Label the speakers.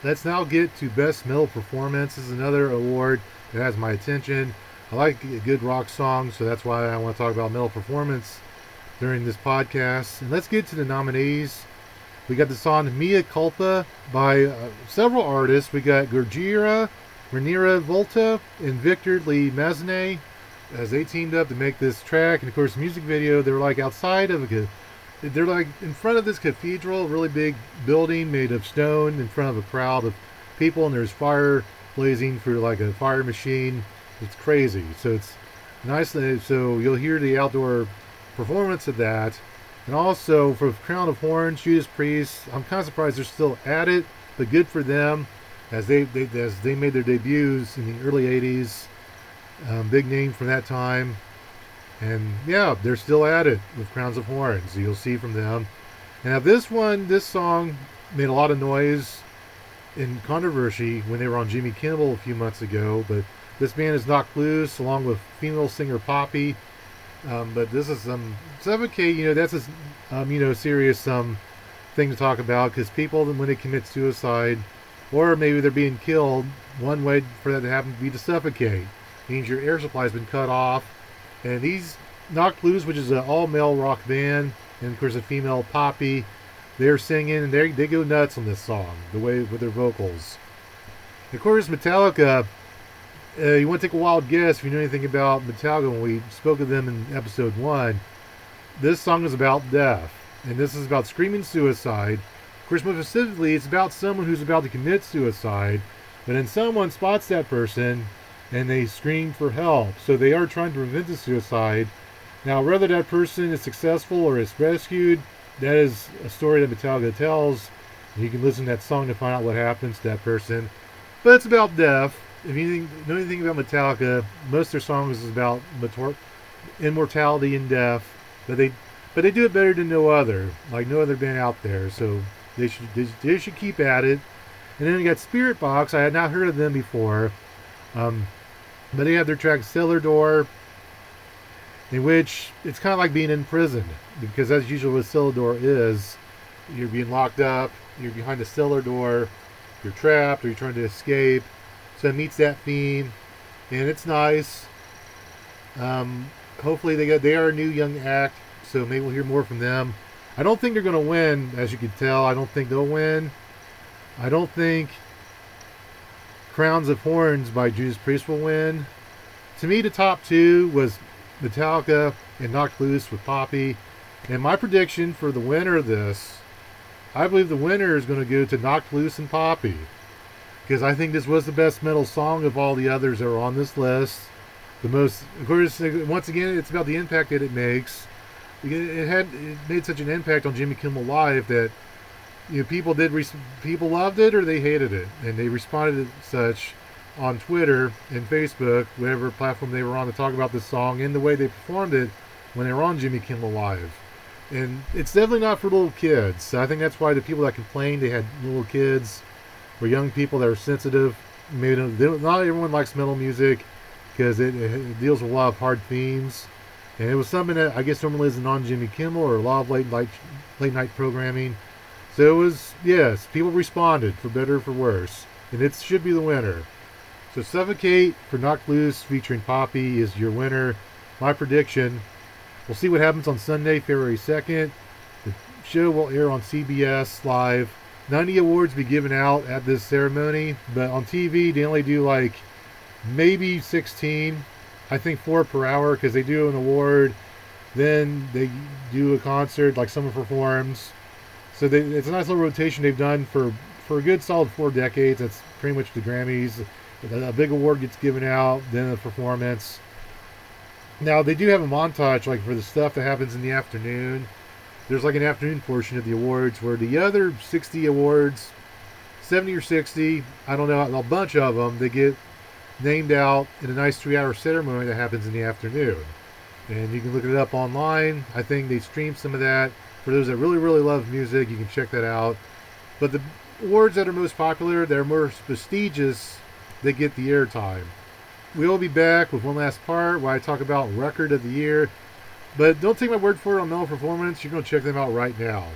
Speaker 1: Let's now get to Best Metal Performance. This is another award that has my attention. I like a good rock song, so that's why I want to talk about metal performance during this podcast. And let's get to the nominees. We got the song Mea Culpa by several artists. We got Gurgira, Rhaenyra Volta, and Victor Lee Massenet as they teamed up to make this track. And of course, the music video, they were like outside of they're like in front of this cathedral, a really big building made of stone in front of a crowd of people, and there's fire blazing through like a fire machine. It's crazy. So it's nice. So you'll hear the outdoor performance of that. And also for Crown of Horns, Judas Priest, I'm kind of surprised they're still at it, but good for them as they made their debuts in the early 80s. Big name from that time. And yeah, they're still at it with Crowns of Horns. You'll see from them. And now this song made a lot of noise and controversy when they were on Jimmy Kimmel a few months ago. But this band is Knocked Loose along with female singer Poppy. But this is Suffocate. That's a serious thing to talk about, because people, when they commit suicide or maybe they're being killed, one way for that to happen would be to suffocate. It means your air supply has been cut off. And these Knocked Loose, which is an all-male rock band, and of course a female Poppy, they're singing and they go nuts on this song, the way with their vocals. And of course, Metallica. You want to take a wild guess if you know anything about Metallica when we spoke of them in episode 1. This song is about death, and this is about screaming suicide. Of course, more specifically, it's about someone who's about to commit suicide, but then someone spots that person and they scream for help. So they are trying to prevent the suicide. Now, whether that person is successful or is rescued, that is a story that Metallica tells. You can listen to that song to find out what happens to that person. But it's about death. If you know anything about Metallica, most of their songs is about immortality and death. But they do it better than no other band out there. So they should keep at it. And then you got Spirit Box. I had not heard of them before. But they have their track Cellar Door, in which it's kind of like being in prison, because that's usually what cellar door is. You're being locked up, you're behind a cellar door, you're trapped, or you're trying to escape. So it meets that theme, and it's nice. Hopefully they are a new young act, so maybe we'll hear more from them. I don't think they're going to win, as you can tell. I don't think they'll win. I don't think Crowns of Horns by Judas Priest will win. To me, the top two was Metallica and Knocked Loose with Poppy. And my prediction for the winner of this, I believe the winner is going to go to Knocked Loose and Poppy, because I think this was the best metal song of all the others that were on this list. The most, of course, once again, it's about the impact that it makes. It made such an impact on Jimmy Kimmel Live that people loved it or they hated it, and they responded as such on Twitter and Facebook, whatever platform they were on, to talk about this song and the way they performed it when they were on Jimmy Kimmel Live. And it's definitely not for little kids. I think that's why the people that complained they had little kids or young people that are sensitive. Maybe not everyone likes metal music because it deals with a lot of hard themes. And it was something that I guess normally isn't on Jimmy Kimmel or a lot of late night programming. So it was, yes, people responded for better or for worse. And it should be the winner. So Suffocate for Knocked Loose featuring Poppy is your winner. My prediction. We'll see what happens on Sunday, February 2nd. The show will air on CBS Live. 90 awards be given out at this ceremony, but on TV they only do like maybe 16. I think 4 per hour, because they do an award, then they do a concert, like someone performs. So it's a nice little rotation they've done for a good solid 4 decades. That's pretty much the Grammys. A big award gets given out, then a performance. Now, they do have a montage, like for the stuff that happens in the afternoon. There's like an afternoon portion of the awards where the other 60 awards, 70 or 60, I don't know, a bunch of them, they get named out in a nice 3-hour ceremony that happens in the afternoon. And you can look it up online. I think they stream some of that. For those that really, really love music, you can check that out. But the awards that are most popular, that are more prestigious, they get the airtime. We'll be back with one last part where I talk about Record of the Year. But don't take my word for it on Metal Performance. You're going to check them out right now.